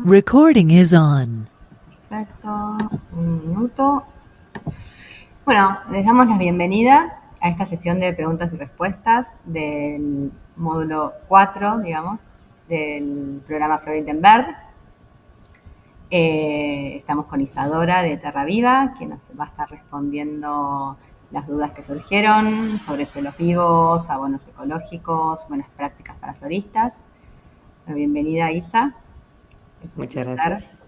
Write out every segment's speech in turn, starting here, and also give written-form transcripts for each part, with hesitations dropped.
Recording is on. Perfecto, un minuto. Bueno, les damos la bienvenida a esta sesión de preguntas y respuestas del módulo 4, digamos, del programa Floritenberg. Estamos con Isadora de Terra Viva, que nos va a estar respondiendo las dudas que surgieron sobre suelos vivos, abonos ecológicos, buenas prácticas para floristas. Bueno, bienvenida, Isa. Es un Muchas placer gracias.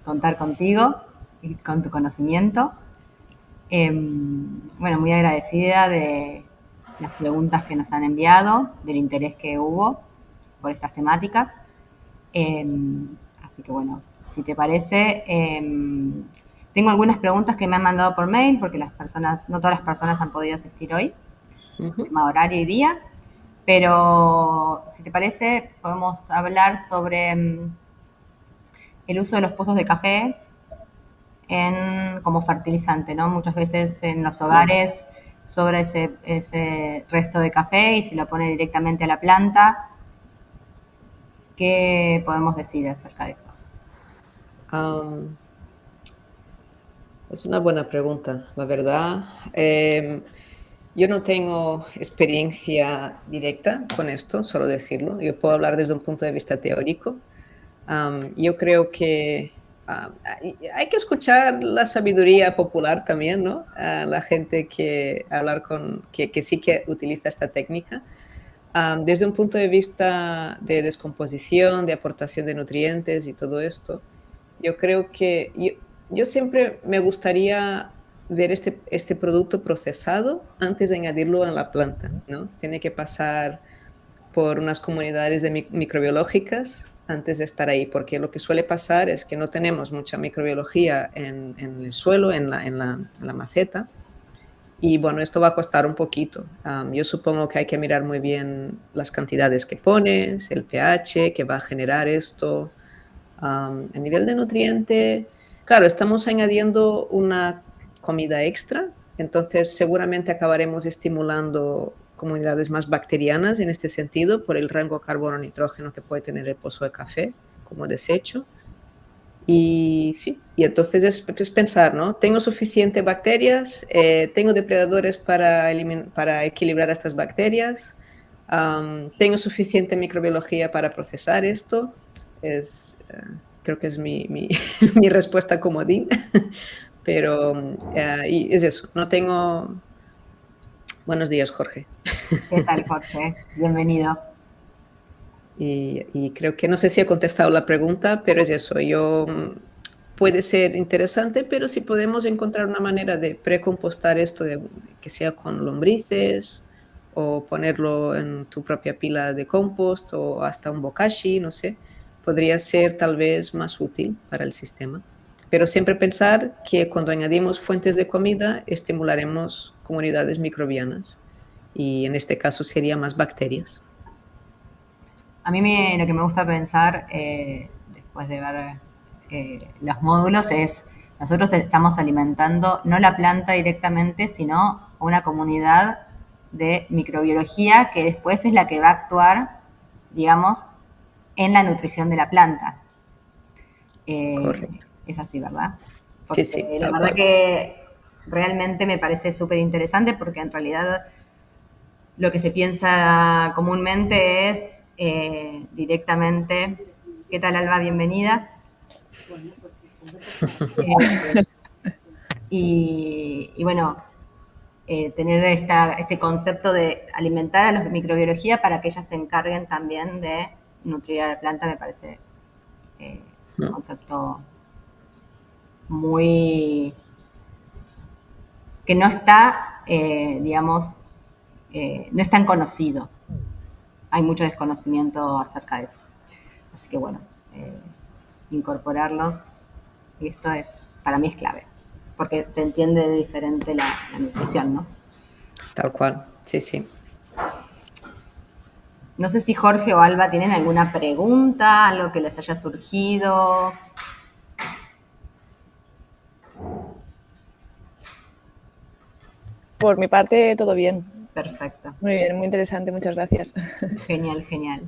contar contigo y con tu conocimiento. Bueno, muy agradecida de las preguntas que nos han enviado, del interés que hubo por estas temáticas. Así que bueno, si te parece, tengo algunas preguntas que me han mandado por mail porque no todas las personas han podido asistir hoy, tema horario y día, pero si te parece podemos hablar sobre el uso de los pozos de café como fertilizante, ¿no? Muchas veces en los hogares sobra ese resto de café y se lo pone directamente a la planta. ¿Qué podemos decir acerca de esto? Es una buena pregunta, la verdad. Yo no tengo experiencia directa con esto, solo decirlo. Yo puedo hablar desde un punto de vista teórico. Yo creo que hay que escuchar la sabiduría popular también, ¿no? A la gente que sí que utiliza esta técnica. Desde un punto de vista de descomposición, de aportación de nutrientes y todo esto, yo creo que yo siempre me gustaría ver este producto procesado antes de añadirlo a la planta, ¿no? Tiene que pasar por unas comunidades microbiológicas antes de estar ahí, porque lo que suele pasar es que no tenemos mucha microbiología en el suelo, en la maceta, y bueno, esto va a costar un poquito. Yo supongo que hay que mirar muy bien las cantidades que pones, el pH que va a generar esto. A nivel de nutriente, claro, estamos añadiendo una comida extra, entonces seguramente acabaremos estimulando comunidades más bacterianas en este sentido por el rango carbono-nitrógeno que puede tener el pozo de café como desecho. Y sí, y entonces es pensar, ¿no? ¿Tengo suficiente bacterias? ¿Tengo depredadores para equilibrar estas bacterias? ¿Tengo suficiente microbiología para procesar esto? Creo que es mi respuesta comodín, pero y es eso, no tengo... Buenos días, Jorge. ¿Qué tal, Jorge? Bienvenido. Y creo que no sé si he contestado la pregunta, pero es eso. Puede ser interesante, pero si podemos encontrar una manera de precompostar esto, que sea con lombrices o ponerlo en tu propia pila de compost o hasta un bokashi, no sé, podría ser tal vez más útil para el sistema. Pero siempre pensar que cuando añadimos fuentes de comida, estimularemos comunidades microbianas y en este caso sería más bacterias. A mí lo que me gusta pensar después de ver los módulos es, nosotros estamos alimentando no la planta directamente, sino una comunidad de microbiología que después es la que va a actuar, digamos, en la nutrición de la planta. Correcto. Es así, ¿verdad? Sí, Porque sí, la tal verdad cual. que realmente me parece súper interesante porque en realidad lo que se piensa comúnmente es directamente, ¿qué tal Alba? Bienvenida. Eh, y bueno, tener este concepto de alimentar a la microbiología para que ellas se encarguen también de nutrir a la planta me parece un concepto muy que no está, digamos, no es tan conocido. Hay mucho desconocimiento acerca de eso. Así que bueno, incorporarlos, y esto para mí es clave, porque se entiende de diferente la nutrición, ¿no? Tal cual, sí, sí. No sé si Jorge o Alba tienen alguna pregunta, algo que les haya surgido. Por mi parte, todo bien. Perfecto. Muy bien, muy interesante, muchas gracias. Genial, genial.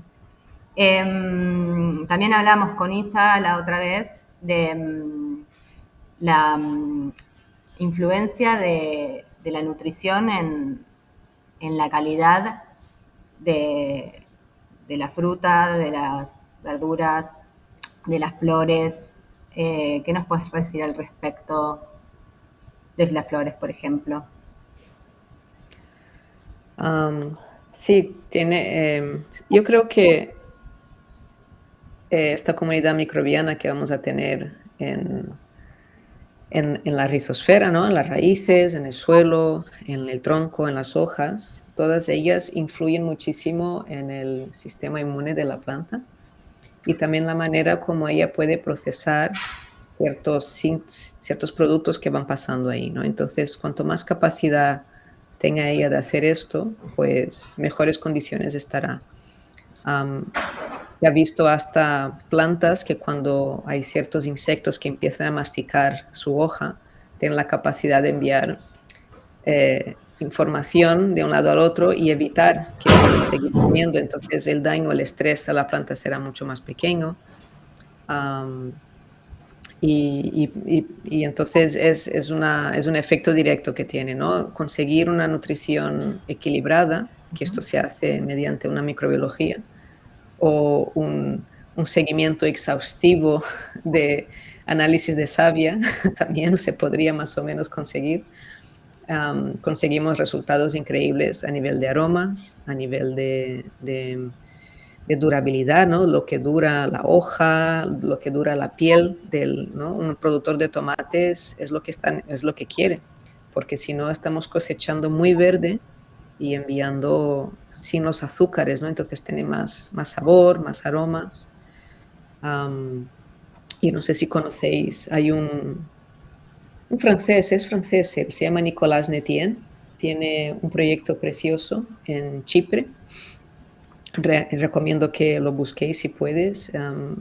También hablamos con Isa la otra vez de la influencia de la nutrición en la calidad de, de la fruta, de las verduras, de las flores. ¿Qué nos puedes decir al respecto de las flores, por ejemplo? Sí, yo creo que esta comunidad microbiana que vamos a tener en la rizosfera, ¿no? En las raíces, en el suelo, en el tronco, en las hojas, todas ellas influyen muchísimo en el sistema inmune de la planta y también la manera como ella puede procesar ciertos productos que van pasando ahí, ¿no? Entonces, cuanto más capacidad tenga ella de hacer esto, pues mejores condiciones estará. Se ha visto hasta plantas que cuando hay ciertos insectos que empiezan a masticar su hoja, tienen la capacidad de enviar información de un lado al otro y evitar que puedan seguir comiendo. Entonces el daño, el estrés a la planta será mucho más pequeño. Y entonces es un efecto directo que tiene, ¿no? Conseguir una nutrición equilibrada, que esto se hace mediante una microbiología, o un seguimiento exhaustivo de análisis de savia, también se podría más o menos conseguir. Conseguimos resultados increíbles a nivel de aromas, a nivel de durabilidad, ¿no? Lo que dura la hoja, lo que dura la piel del, ¿no? Un productor de tomates es es lo que quiere, porque si no estamos cosechando muy verde y enviando sin los azúcares, ¿no? Entonces tiene más sabor, más aromas. Y no sé si conocéis, hay un francés, es francés, él se llama Nicolas Netien, tiene un proyecto precioso en Chipre. Recomiendo que lo busquéis si puedes.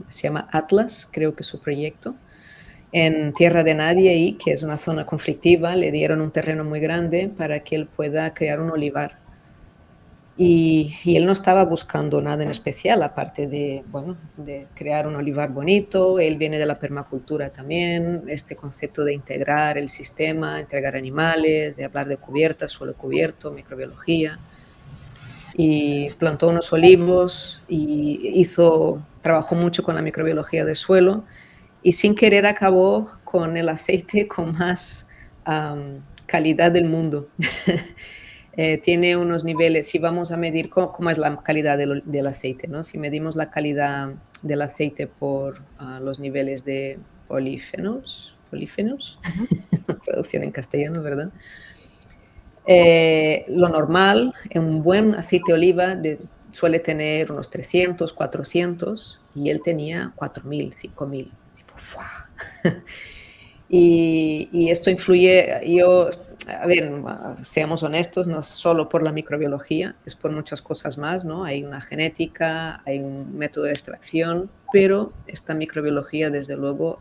Se llama Atlas, creo que es su proyecto. En Tierra de Nadie, ahí, que es una zona conflictiva, le dieron un terreno muy grande para que él pueda crear un olivar. Y él no estaba buscando nada en especial, aparte de, bueno, de crear un olivar bonito. Él viene de la permacultura también, este concepto de integrar el sistema, entregar animales, de hablar de cubiertas, suelo cubierto, microbiología. Y plantó unos olivos y trabajó mucho con la microbiología del suelo y sin querer acabó con el aceite con más calidad del mundo. Tiene unos niveles, si vamos a medir cómo es la calidad del aceite, ¿no? Si medimos la calidad del aceite por los niveles de polífenos, traducción en castellano, ¿verdad? Lo normal, un buen aceite de oliva suele tener unos 300, 400 y él tenía 4000, 5000. Y esto influye, a ver, seamos honestos, no es solo por la microbiología, es por muchas cosas más, ¿no? Hay una genética, hay un método de extracción, pero esta microbiología, desde luego,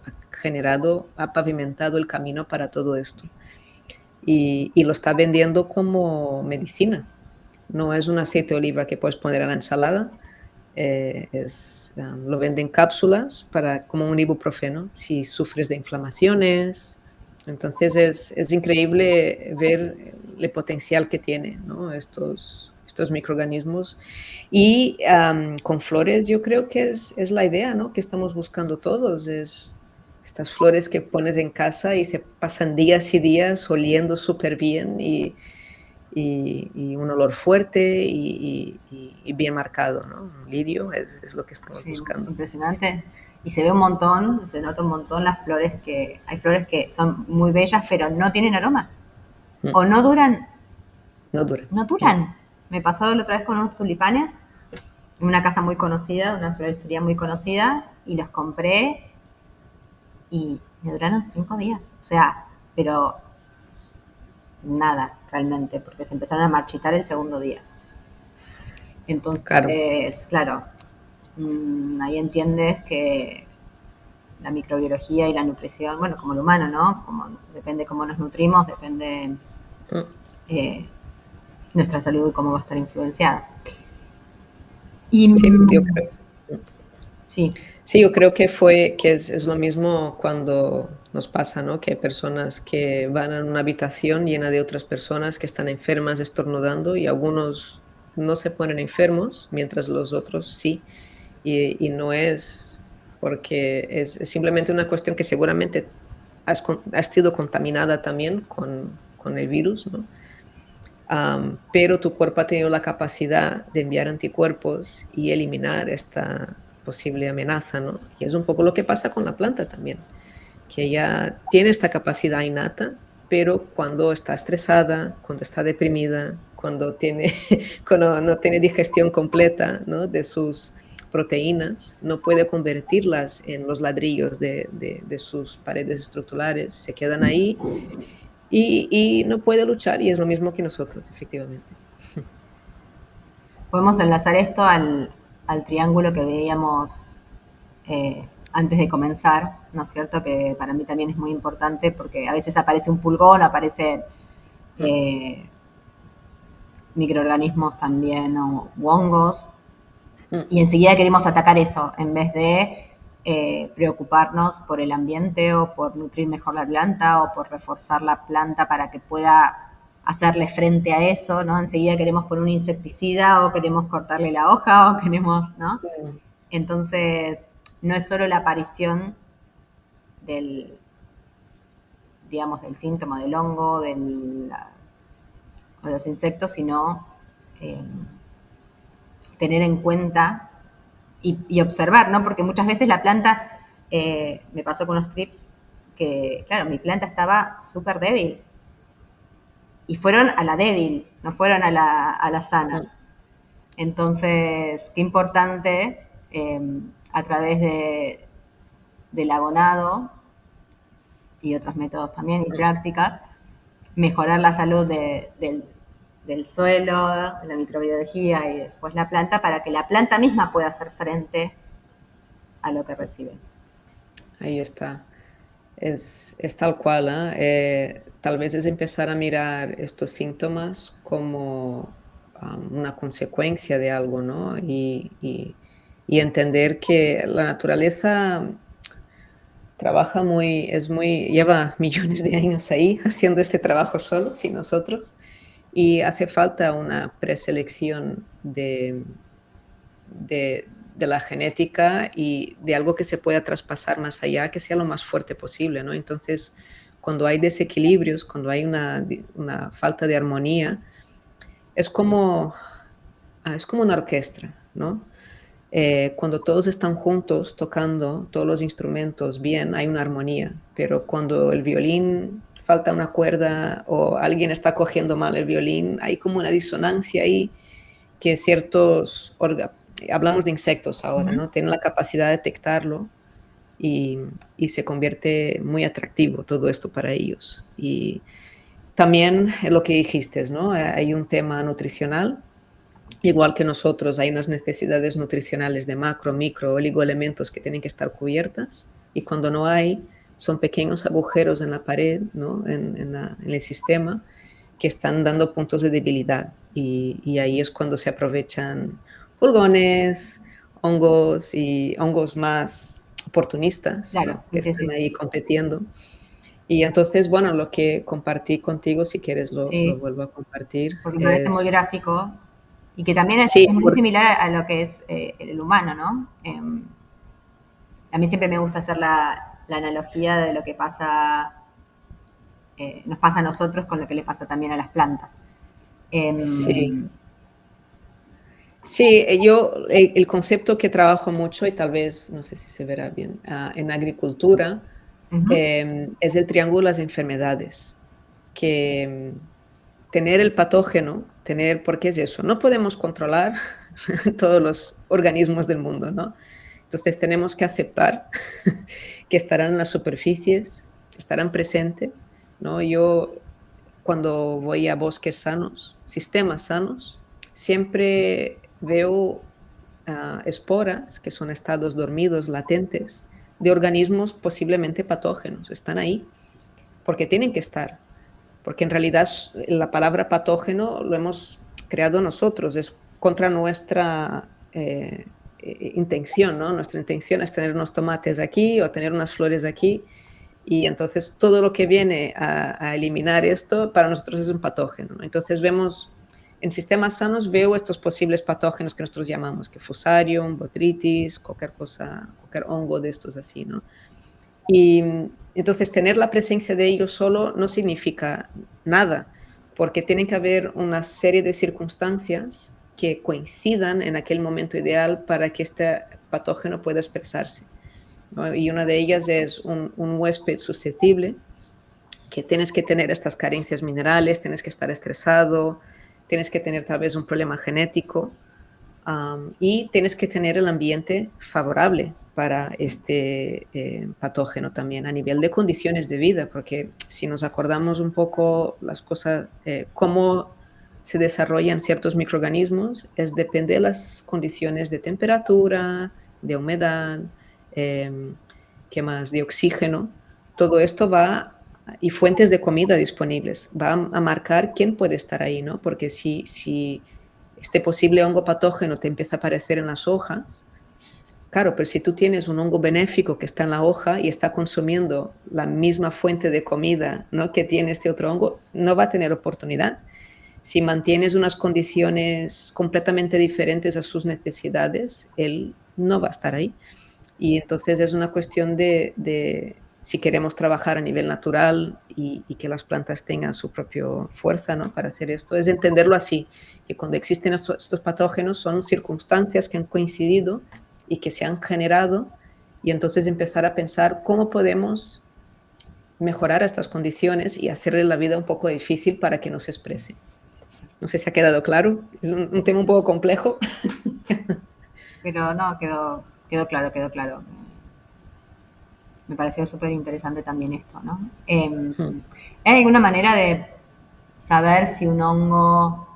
ha pavimentado el camino para todo esto. Y lo está vendiendo como medicina. No es un aceite de oliva que puedes poner a la ensalada, lo venden en cápsulas como un ibuprofeno si sufres de inflamaciones. Entonces es increíble ver el potencial que tiene, ¿no? estos microorganismos. Y con flores yo creo que es la idea, ¿no? Que estamos buscando todos, es estas flores que pones en casa y se pasan días y días oliendo súper bien y un olor fuerte y bien marcado, ¿no? Un lirio es lo que estamos Sí, es buscando. impresionante. Y se ve un montón, se nota un montón las flores hay flores que son muy bellas, pero no tienen aroma. Mm, O no duran, no dura. no Mm, duran. Me pasó la otra vez con unos tulipanes en una casa muy conocida, una floristería muy conocida, y los compré y me duraron 5 días. O sea, pero nada, realmente, porque se empezaron a marchitar el segundo día. claro. Entonces, claro, ahí entiendes que la microbiología y la nutrición, bueno, como el humano, ¿no? Depende cómo nos nutrimos, depende Mm, eh, nuestra salud y cómo va a estar influenciada. Y sí, yo creo. Sí, Sí, yo creo que es lo mismo cuando nos pasa, ¿no? Que hay personas que van a una habitación llena de otras personas que están enfermas estornudando y algunos no se ponen enfermos, mientras los otros sí. Y no es porque es simplemente una cuestión que seguramente has sido contaminada también con el virus, ¿no? Pero tu cuerpo ha tenido la capacidad de enviar anticuerpos y eliminar esta posible amenaza, ¿no? Y es un poco lo que pasa con la planta también, que ella tiene esta capacidad innata, pero cuando está estresada, cuando está deprimida, cuando, tiene, cuando no tiene digestión completa, ¿no? De sus proteínas, no puede convertirlas en los ladrillos de sus paredes estructurales, se quedan ahí y no puede luchar y es lo mismo que nosotros, efectivamente. podemos enlazar esto al triángulo que veíamos antes de comenzar, ¿no es cierto? Que para mí también es muy importante porque a veces aparece un pulgón, aparecen Mm, eh, microorganismos también o hongos, mm. y enseguida queremos atacar eso en vez de preocuparnos por el ambiente o por nutrir mejor la planta o por reforzar la planta para que pueda hacerle frente a eso, ¿no? Enseguida queremos poner un insecticida o queremos cortarle la hoja o queremos, ¿no? Mm. Entonces, no es solo la aparición del, digamos, del síntoma del hongo, o de los insectos, sino eh, tener en cuenta y observar, ¿no? Porque muchas veces la planta, me pasó con los trips, que claro, mi planta estaba súper débil y fueron a la débil, no fueron a las Mm. sanas. Entonces, qué importante a través del abonado y otros métodos también y Mm. prácticas, mejorar la salud del suelo, la microbiología y después la planta para que la planta misma pueda hacer frente a lo que recibe. Ahí está. Es tal cual, ¿ah? Tal vez es empezar a mirar estos síntomas como una consecuencia de algo, ¿no? Y entender que la naturaleza trabaja lleva millones de años ahí haciendo este trabajo solo, sin nosotros, y hace falta una preselección de la genética y de algo que se pueda traspasar más allá, que sea lo más fuerte posible, ¿no? Entonces, cuando hay desequilibrios, cuando hay una falta de armonía, es como, es como una orquesta, ¿no? Cuando todos están juntos tocando todos los instrumentos bien, hay una armonía, pero cuando el violín falta una cuerda o alguien está cogiendo mal el violín, hay como una disonancia ahí que hablamos de insectos Uh ahora, -huh. ¿no? Tienen la capacidad de detectarlo y, y se convierte muy atractivo todo esto para ellos. Y también lo que dijiste, ¿no? Hay un tema nutricional. Igual que nosotros, hay unas necesidades nutricionales de macro, micro, oligoelementos que tienen que estar cubiertas y cuando no hay, son pequeños agujeros en la pared, ¿no? En el sistema, que están dando puntos de debilidad y ahí es cuando se aprovechan pulgones, hongos y hongos más oportunistas, Claro, ¿no? Que sí, sí, están sí, ahí sí. compitiendo. Y entonces, bueno, lo que compartí contigo, si quieres lo Sí, vuelvo a compartir, porque me parece muy es... gráfico y que también es Sí, muy similar a lo que es el humano, ¿no? A mí siempre me gusta hacer la analogía de lo que pasa, nos pasa a nosotros con lo que le pasa también a las plantas. sí. Em, Sí, el concepto que trabajo mucho y tal vez, no sé si se verá bien, en agricultura, Ujú. es el triángulo de las enfermedades, que tener el patógeno, porque es eso, no podemos controlar todos los organismos del mundo, ¿no? Entonces tenemos que aceptar que estarán en las superficies, estarán presentes, ¿no? Yo cuando voy a bosques sanos, sistemas sanos, siempre veo esporas, que son estados dormidos, latentes, de organismos posiblemente patógenos. Están ahí porque tienen que estar, porque en realidad la palabra patógeno lo hemos creado nosotros, es contra nuestra intención, ¿no? Nuestra intención es tener unos tomates aquí o tener unas flores aquí. Y entonces todo lo que viene a eliminar esto para nosotros es un patógeno, ¿no? Entonces vemos, en sistemas sanos veo estos posibles patógenos que nosotros llamamos que Fusarium, Botrytis, cualquier cosa, cualquier hongo de estos así, ¿no? Y entonces tener la presencia de ellos solo no significa nada, porque tiene que haber una serie de circunstancias que coincidan en aquel momento ideal para que este patógeno pueda expresarse, ¿no? Y una de ellas es un huésped susceptible, que tienes que tener estas carencias minerales, tienes que estar estresado, tienes que tener tal vez un problema genético, y tienes que tener el ambiente favorable para este patógeno también a nivel de condiciones de vida, porque si nos acordamos un poco las cosas, cómo se desarrollan ciertos microorganismos, depende de las condiciones de temperatura, de humedad, ¿qué más? De oxígeno. Todo esto va y fuentes de comida disponibles. Va a marcar quién puede estar ahí, ¿no? Porque si este posible hongo patógeno te empieza a aparecer en las hojas, claro, pero si tú tienes un hongo benéfico que está en la hoja y está consumiendo la misma fuente de comida, ¿no?, que tiene este otro hongo, no va a tener oportunidad. Si mantienes unas condiciones completamente diferentes a sus necesidades, él no va a estar ahí. Y entonces es una cuestión de si queremos trabajar a nivel natural y que las plantas tengan su propia fuerza, ¿no?, para hacer esto, es entenderlo así, que cuando existen estos patógenos son circunstancias que han coincidido y que se han generado, y entonces empezar a pensar cómo podemos mejorar estas condiciones y hacerle la vida un poco difícil para que no se exprese. No sé si ha quedado claro, es un tema un poco complejo. Pero no, quedó claro, quedó claro. Me pareció súper interesante también esto, ¿no? ¿Hay alguna manera de saber si un hongo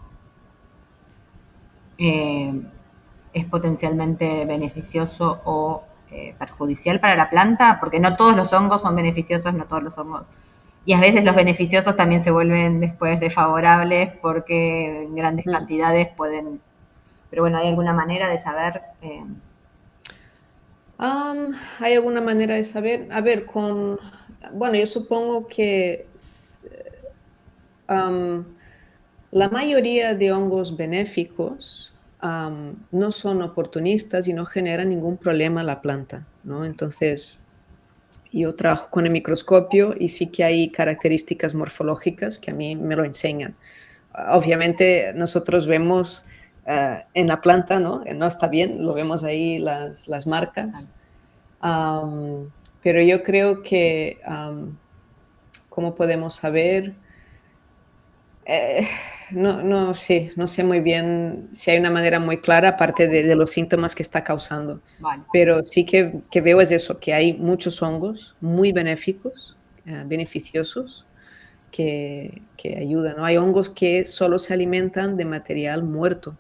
es potencialmente beneficioso o perjudicial para la planta? Porque no todos los hongos son beneficiosos, no todos los hongos. Y a veces los beneficiosos también se vuelven después desfavorables porque en grandes cantidades pueden... Pero bueno, ¿hay alguna manera de saber? ¿Hay alguna manera de saber? A ver, bueno, yo supongo que la mayoría de hongos benéficos no son oportunistas y no generan ningún problema a la planta, ¿no? Entonces, yo trabajo con el microscopio y sí que hay características morfológicas que a mí me lo enseñan. Obviamente nosotros vemos en la planta, ¿no? No está bien, lo vemos ahí las marcas. Pero yo creo que, ¿cómo podemos saber? Eh, no sé muy bien si hay una manera muy clara, aparte de los síntomas que está causando. Vale. Pero sí que veo es eso, que hay muchos hongos muy benéficos, beneficiosos, que ayudan, ¿no? Hay hongos que solo se alimentan de material muerto.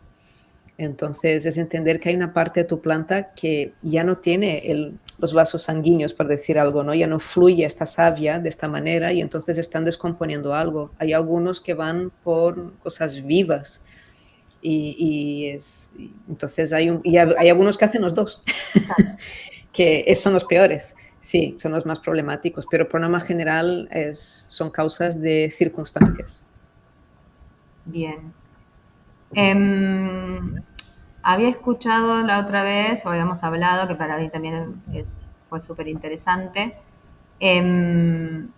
Entonces, es entender que hay una parte de tu planta que ya no tiene los vasos sanguíneos, por decir algo, ¿no? Ya no fluye esta savia de esta manera y entonces están descomponiendo algo. Hay algunos que van por cosas vivas entonces hay algunos que hacen los dos, que son los peores. Sí, son los más problemáticos, pero por norma general son causas de circunstancias. Bien. Había escuchado la otra vez, o habíamos hablado, que para mí también fue súper interesante, el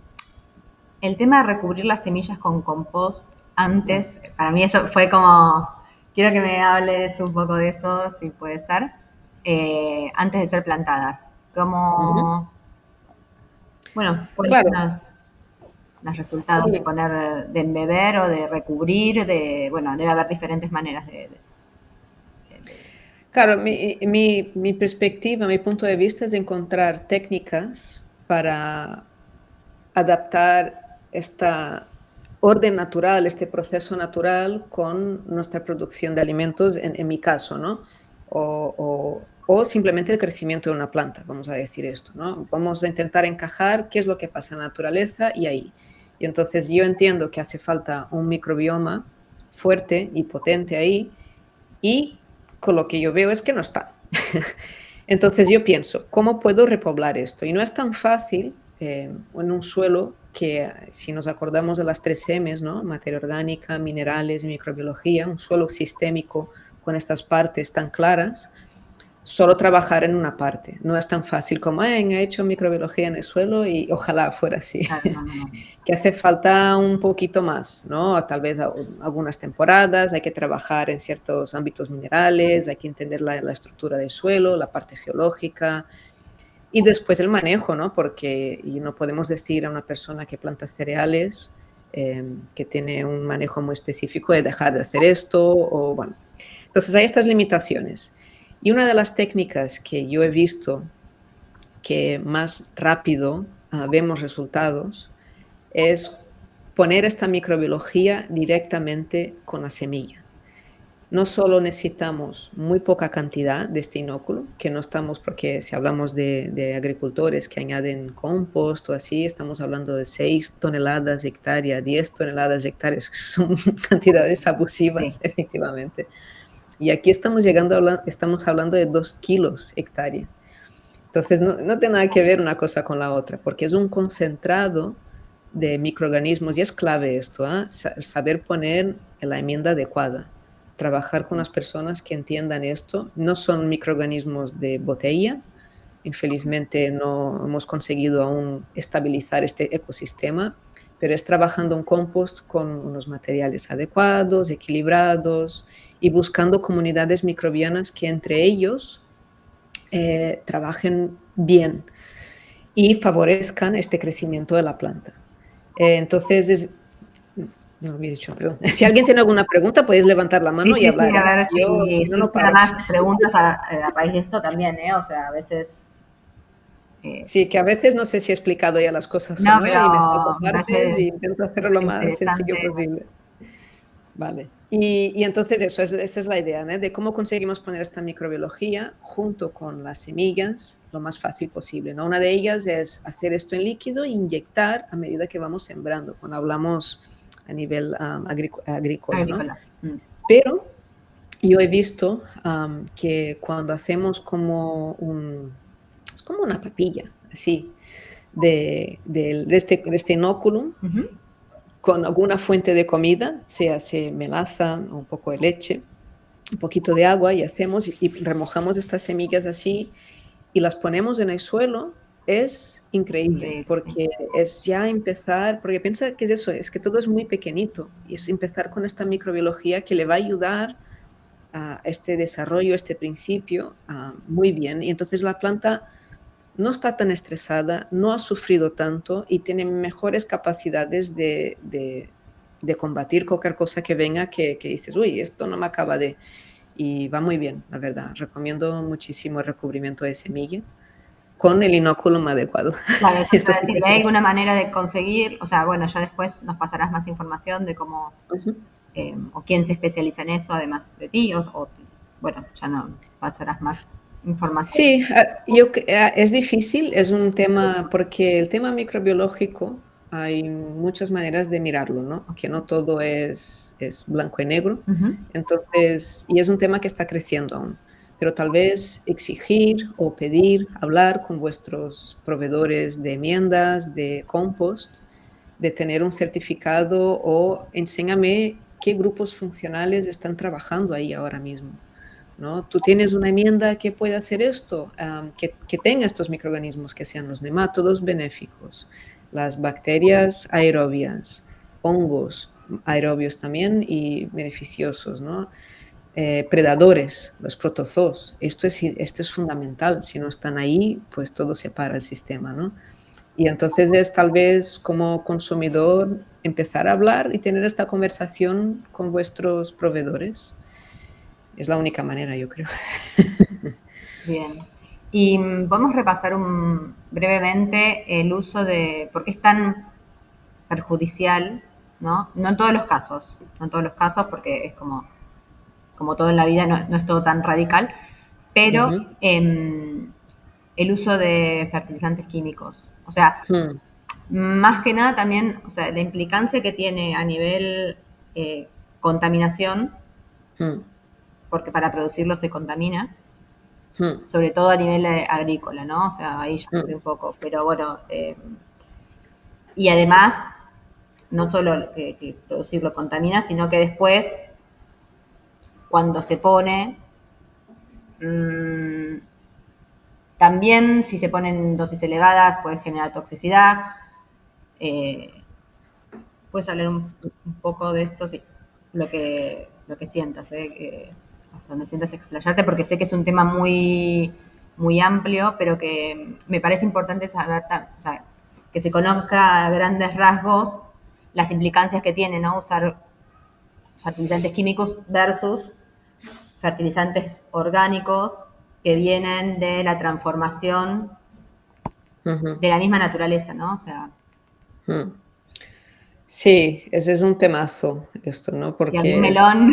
tema de recubrir las semillas con compost antes. Para mí eso fue como, quiero que me hables un poco de eso, si puede ser, antes de ser plantadas. Como, bueno, ¿cuáles Claro, son los resultados de sí. poner, de embeber o de recubrir? Bueno, debe haber diferentes maneras Claro, mi perspectiva, mi punto de vista es encontrar técnicas para adaptar esta orden natural, este proceso natural con nuestra producción de alimentos, en mi caso, ¿no? O simplemente el crecimiento de una planta, vamos a decir esto, ¿no? Vamos a intentar encajar qué es lo que pasa en la naturaleza y ahí. Y entonces yo entiendo que hace falta un microbioma fuerte y potente ahí, y con lo que yo veo es que no está. Entonces yo pienso, ¿cómo puedo repoblar esto? Y no es tan fácil en un suelo que, si nos acordamos de las 3 M's, ¿no? Materia orgánica, minerales y microbiología, un suelo sistémico con estas partes tan claras, solo trabajar en una parte. No es tan fácil como, he hecho microbiología en el suelo y ojalá fuera así. Claro, no, no, no. Que hace falta un poquito más, ¿no? Tal vez algunas temporadas, hay que trabajar en ciertos ámbitos minerales, hay que entender la estructura del suelo, la parte geológica y después el manejo, ¿no? Porque y no podemos decir a una persona que planta cereales que tiene un manejo muy específico de dejar de hacer esto o bueno. Entonces hay estas limitaciones. Y una de las técnicas que yo he visto que más rápido vemos resultados es poner esta microbiología directamente con la semilla. No solo necesitamos muy poca cantidad de este inóculo, que no estamos, porque si hablamos de agricultores que añaden compost o así, estamos hablando de 6 toneladas de hectárea, 10 toneladas de hectáreas, que son cantidades abusivas, Sí, efectivamente. Y aquí estamos hablando de 2 kilos hectárea. Entonces, no tiene nada que ver una cosa con la otra, porque es un concentrado de microorganismos y es clave esto, saber poner la enmienda adecuada, trabajar con las personas que entiendan esto. No son microorganismos de botella, infelizmente no hemos conseguido aún estabilizar este ecosistema, pero es trabajando un compost con unos materiales adecuados, equilibrados y buscando comunidades microbianas que entre ellos trabajen bien y favorezcan este crecimiento de la planta. Entonces, no habéis dicho, perdón. Si alguien tiene alguna pregunta, podéis levantar la sí, mano y sí, sí, hablar. a ver Yo si no surgen paro. más preguntas a raíz de esto también, ¿eh? O sea, a veces... Sí, que a veces no sé si he explicado ya las cosas o no, no pero y me salto me partes parece y intento hacerlo lo súper más sencillo interesante. posible. Vale. Y entonces esta es la idea, ¿no? De cómo conseguimos poner esta microbiología junto con las semillas lo más fácil posible, ¿no? Una de ellas es hacer esto en líquido e inyectar a medida que vamos sembrando, cuando hablamos a nivel agrícola, ¿no? Agrícola. Mm. Pero yo he visto que cuando hacemos es como una papilla, así, de este inóculo, Ujú. con alguna fuente de comida, sea melaza o un poco de leche, un poquito de agua y hacemos y remojamos estas semillas así y las ponemos en el suelo, es increíble, Increíble, sí. porque es ya empezar, porque piensa que es eso, es que todo es muy pequeñito y es empezar con esta microbiología que le va a ayudar a este desarrollo, este principio, muy bien. Y entonces la planta no está tan estresada, no ha sufrido tanto y tiene mejores capacidades de combatir cualquier cosa que venga que dices, uy, esto no me acaba de... Y va muy bien, la verdad. Recomiendo muchísimo el recubrimiento de semilla con el inóculo adecuado. Claro, eso te Esto iba a sí decir, que ¿hay es... alguna manera de conseguir? O sea, bueno, ya después nos pasarás más información de cómo, Ujú. o quién se especializa en eso, además de ti, bueno, ya no pasarás más información. Sí, es difícil, es un tema, porque el tema microbiológico hay muchas maneras de mirarlo, ¿no? Que no todo es blanco y negro. Ujú. Entonces, y es un tema que está creciendo aún. Pero tal vez exigir o pedir, hablar con vuestros proveedores de enmiendas, de compost, de tener un certificado o enséñame qué grupos funcionales están trabajando ahí ahora mismo. ¿No? Tú tienes una enmienda que puede hacer esto, que tenga estos microorganismos, que sean los nemátodos benéficos, las bacterias aerobias, hongos aerobios también y beneficiosos, ¿no? Predadores, los protozoos. Esto es fundamental. Si no están ahí, pues todo se para el sistema, ¿no? Y entonces es tal vez como consumidor empezar a hablar y tener esta conversación con vuestros proveedores. Es la única manera, yo creo. Bien. Y podemos repasar brevemente el uso de, por qué es tan perjudicial, ¿no? No en todos los casos, no en todos los casos, porque es como todo en la vida, no es todo tan radical, pero Ujú. el uso de fertilizantes químicos. O sea, Mm, más que nada también, o sea, la implicancia que tiene a nivel contaminación, mm, porque para producirlo se contamina, mm, sobre todo a nivel agrícola, ¿no? O sea, ahí ya fue mm, un poco, pero bueno, y además, no solo que producirlo contamina, sino que después, cuando se pone, mmm, también si se ponen dosis elevadas puede generar toxicidad. Eh, ¿Puedes hablar un poco de esto? Sí, lo que sientas, hasta donde sientas explayarte, porque sé que es un tema muy, muy amplio, pero que me parece importante saber, o sea, que se conozca a grandes rasgos las implicancias que tiene, ¿no? Usar fertilizantes químicos versus fertilizantes orgánicos que vienen de la transformación ujú, de la misma naturaleza, ¿no? O sea, mm. Sí, ese es un temazo esto, ¿no? si abrí un Porque es... melón,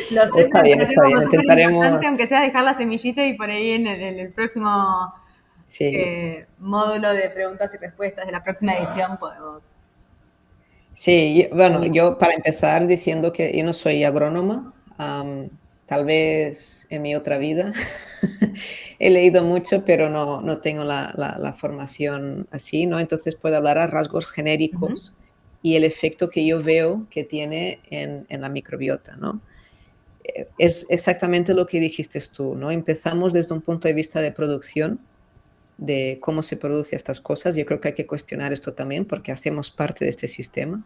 lo sé, pero me pareció Está bien, como súper intentaremos, importante, aunque sea dejar la semillita y por ahí en el próximo sí, módulo de preguntas y respuestas de la próxima edición podemos sí, bueno, seguir. yo para empezar diciendo que yo no soy agrónoma, tal vez en mi otra vida he leído mucho, pero no tengo la formación así, ¿no? Entonces puedo hablar a rasgos Ujú, genéricos y el efecto que yo veo que tiene en la microbiota, ¿no? Es exactamente lo que dijiste tú, ¿no? Empezamos desde un punto de vista de producción, de cómo se producen estas cosas. Yo creo que hay que cuestionar esto también porque hacemos parte de este sistema.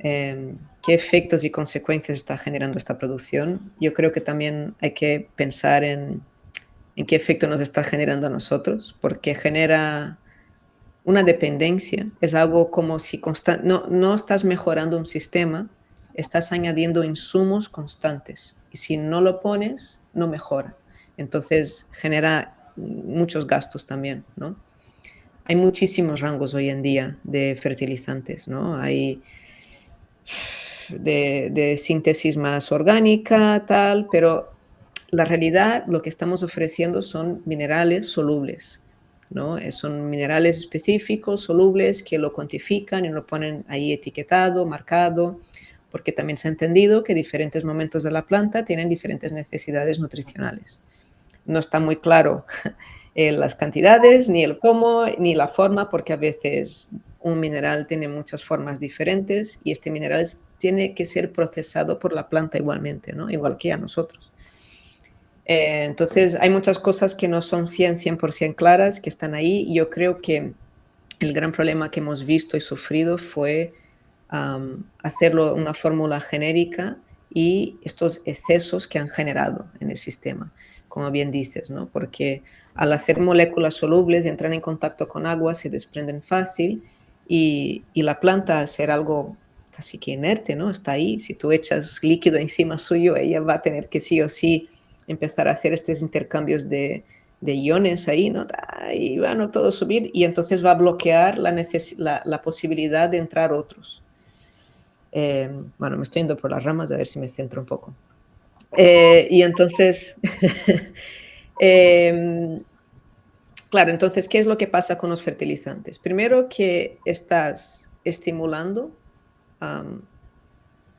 ¿Qué efectos y consecuencias está generando esta producción? Yo creo que también hay que pensar en qué efecto nos está generando a nosotros, porque genera una dependencia. Es algo como si no estás mejorando un sistema, estás añadiendo insumos constantes. Y si no lo pones, no mejora. Entonces genera muchos gastos también, ¿no? Hay muchísimos rangos hoy en día de fertilizantes, ¿no? Hay de síntesis más orgánica, tal, pero la realidad lo que estamos ofreciendo son minerales solubles, ¿no? Son minerales específicos, solubles, que lo cuantifican y lo ponen ahí etiquetado, marcado, porque también se ha entendido que diferentes momentos de la planta tienen diferentes necesidades nutricionales. No está muy claro las cantidades, ni el cómo, ni la forma, porque a veces un mineral tiene muchas formas diferentes y este mineral tiene que ser procesado por la planta igualmente, ¿no? Igual que a nosotros. Entonces, hay muchas cosas que no son 100% claras, que están ahí. Y yo creo que el gran problema que hemos visto y sufrido fue hacerlo una fórmula genérica y estos excesos que han generado en el sistema, como bien dices, ¿no? Porque al hacer moléculas solubles y entrar en contacto con agua se desprenden fácil y la planta, al ser algo casi que inerte, ¿no? Está ahí. Si tú echas líquido encima suyo, ella va a tener que sí o sí empezar a hacer estos intercambios de iones ahí, ¿no? Y van a todo subir y entonces va a bloquear la posibilidad de entrar otros. Bueno, me estoy yendo por las ramas, a ver si me centro un poco. Y entonces, em, claro, entonces, ¿qué es lo que pasa con los fertilizantes? Primero que estás estimulando am,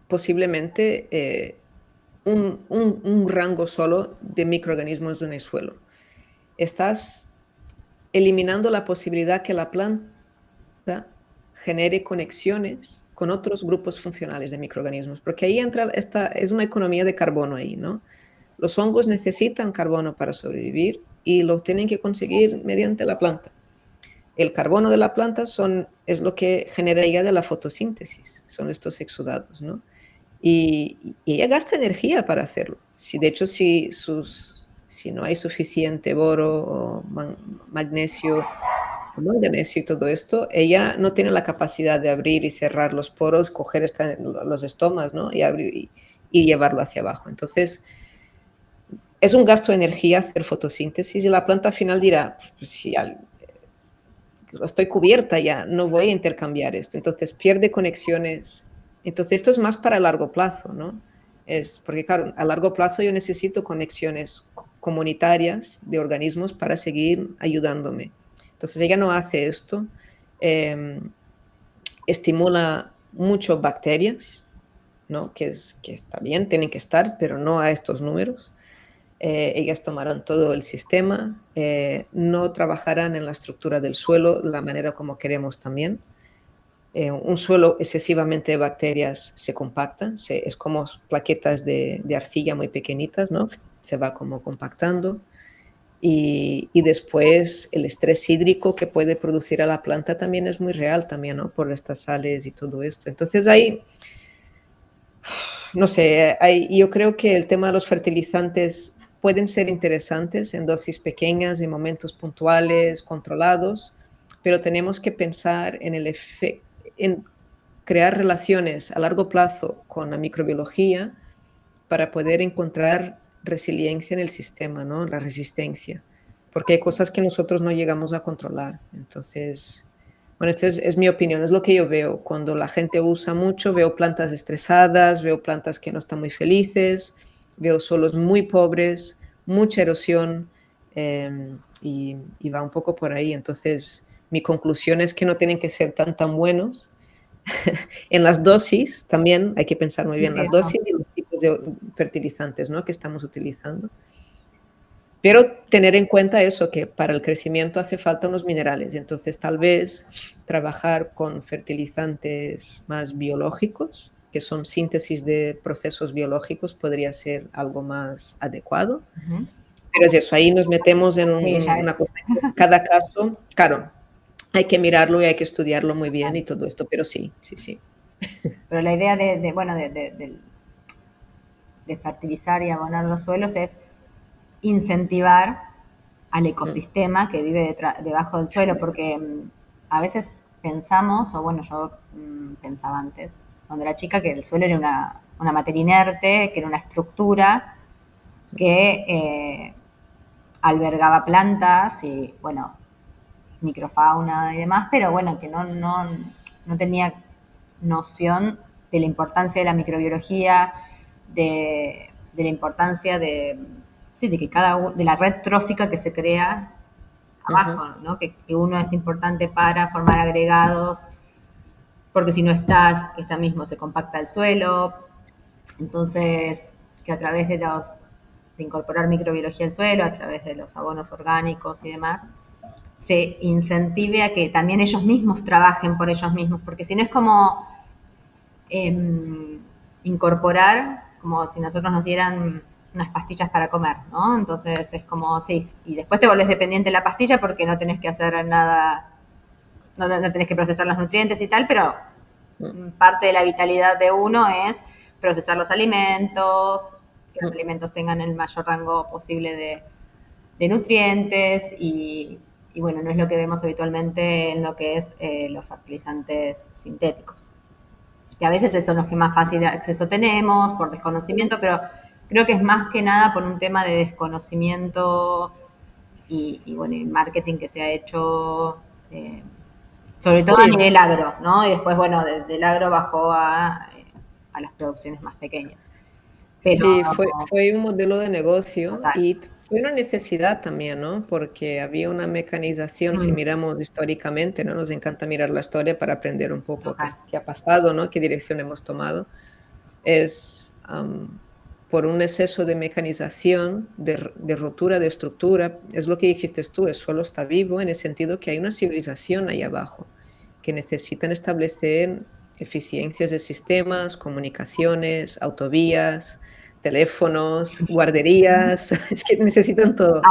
posiblemente un rango solo de microorganismos en el suelo. Estás eliminando la posibilidad que la planta genere conexiones con otros grupos funcionales de microorganismos, porque ahí entra es una economía de carbono ahí, ¿no? Los hongos necesitan carbono para sobrevivir y lo tienen que conseguir mediante la planta. El carbono de la planta es lo que generaría de la fotosíntesis, son estos exudados, ¿no? Y ella gasta energía para hacerlo. De hecho, si no hay suficiente boro o magnesio, manganeso y todo esto, ella no tiene la capacidad de abrir y cerrar los poros, coger los estomas, ¿no? Y abrir y llevarlo hacia abajo. Entonces, es un gasto de energía hacer fotosíntesis y la planta al final dirá, pues, si estoy cubierta ya, no voy a intercambiar esto. Entonces pierde conexiones. Entonces esto es más para largo plazo, ¿no? Es porque, claro, a largo plazo yo necesito conexiones comunitarias de organismos para seguir ayudándome. Entonces ella no hace esto, eh, estimula mucho bacterias, ¿no? Que está bien, tienen que estar, pero no a estos números. Ellas tomarán todo el sistema, no trabajarán en la estructura del suelo de la manera como queremos también. Un suelo excesivamente de bacterias se compacta, es como plaquetas de arcilla muy pequeñitas, ¿no? Se va como compactando. Y después el estrés hídrico que puede producir a la planta también es muy real también, ¿no? Por estas sales y todo esto. Entonces ahí, no sé, yo creo que el tema de los fertilizantes pueden ser interesantes en dosis pequeñas, en momentos puntuales, controlados, pero tenemos que pensar en el efecto, en crear relaciones a largo plazo con la microbiología para poder encontrar resiliencia en el sistema, ¿no? La resistencia, porque hay cosas que nosotros no llegamos a controlar. Entonces, bueno, esta es mi opinión, es lo que yo veo. Cuando la gente usa mucho, veo plantas estresadas, veo plantas que no están muy felices, veo suelos muy pobres, mucha erosión, y va un poco por ahí. Entonces, mi conclusión es que no tienen que ser tan buenos. En las dosis también hay que pensar muy Sí, bien sí, las eso. dosis y los tipos de fertilizantes, ¿no? Que estamos utilizando. Pero tener en cuenta eso, que para el crecimiento hace falta unos minerales. Entonces, tal vez trabajar con fertilizantes más biológicos, que son síntesis de procesos biológicos, podría ser algo más adecuado. Ujú. Pero es eso, ahí nos metemos en Sí, ya una es. cosa. Cada caso, claro, hay que mirarlo y hay que estudiarlo muy bien y todo esto, pero sí, sí, sí. Pero la idea bueno, de fertilizar y abonar los suelos es incentivar al Mm, ecosistema que vive debajo del suelo, porque a veces pensamos, o bueno, yo pensaba antes, cuando era chica, que el suelo era una materia inerte, que era una estructura que albergaba plantas y, bueno, microfauna y demás, pero bueno, que no tenía noción de la importancia de la microbiología, de la importancia sí, de que de la red trófica que se crea ujú. abajo, ¿no? Que uno es importante para formar agregados, porque si no está mismo, se compacta el suelo. Entonces, que a través de incorporar microbiología al suelo, a través de los abonos orgánicos y demás, se incentive a que también ellos mismos trabajen por ellos mismos, porque si no es como incorporar, como si nosotros nos dieran unas pastillas para comer, ¿no? Entonces es como, sí, y después te volvés dependiente de la pastilla porque no tenés que hacer nada, no tenés que procesar los nutrientes y tal, pero Mm, parte de la vitalidad de uno es procesar los alimentos, que los mm. alimentos tengan el mayor rango posible de nutrientes y, bueno, no es lo que vemos habitualmente en lo que es los fertilizantes sintéticos. Que a veces son los que más fácil acceso tenemos por desconocimiento, pero creo que es más que nada por un tema de desconocimiento y bueno, el marketing que se ha hecho, sobre todo a Sí, nivel agro, ¿no? Y después, bueno, del agro bajó a las producciones más pequeñas. Pero, sí, fue un modelo de negocio total. y fue una necesidad también, ¿no? Porque había una mecanización, si Mm, miramos históricamente, ¿no? Nos encanta mirar la historia para aprender un poco total. qué ha pasado, ¿no? Qué dirección hemos tomado. Es por un exceso de mecanización, de rotura de estructura, es lo que dijiste tú, el suelo está vivo en el sentido que hay una civilización ahí abajo, que necesitan establecer eficiencias de sistemas, comunicaciones, autovías, teléfonos, guarderías, es que necesitan todo.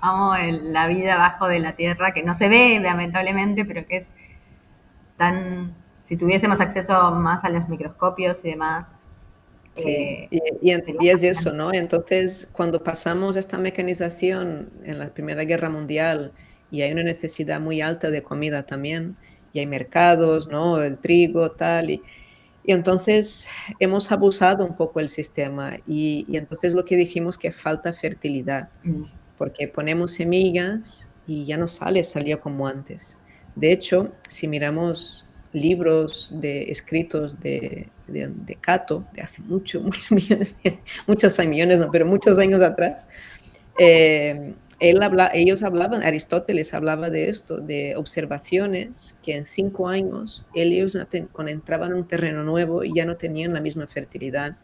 Amo la vida abajo de la tierra, que no se ve lamentablemente, pero que es tan, si tuviésemos acceso más a los microscopios y demás, Sí, sería y es eso, fascinante. ¿no? Entonces, cuando pasamos a esta mecanización en la Primera Guerra Mundial y hay una necesidad muy alta de comida también, y hay mercados, ¿no? El trigo, tal, y entonces hemos abusado un poco el sistema y entonces lo que dijimos que falta fertilidad, Mm. porque ponemos semillas y ya no salió como antes. De hecho, si miramos libros escritos de Cato, de hace muchos millones, muchos millones, no, pero muchos años atrás, ellos hablaban, Aristóteles hablaba de esto, de observaciones que en 5 años ellos cuando entraban en un terreno nuevo ya no tenían la misma fertilidad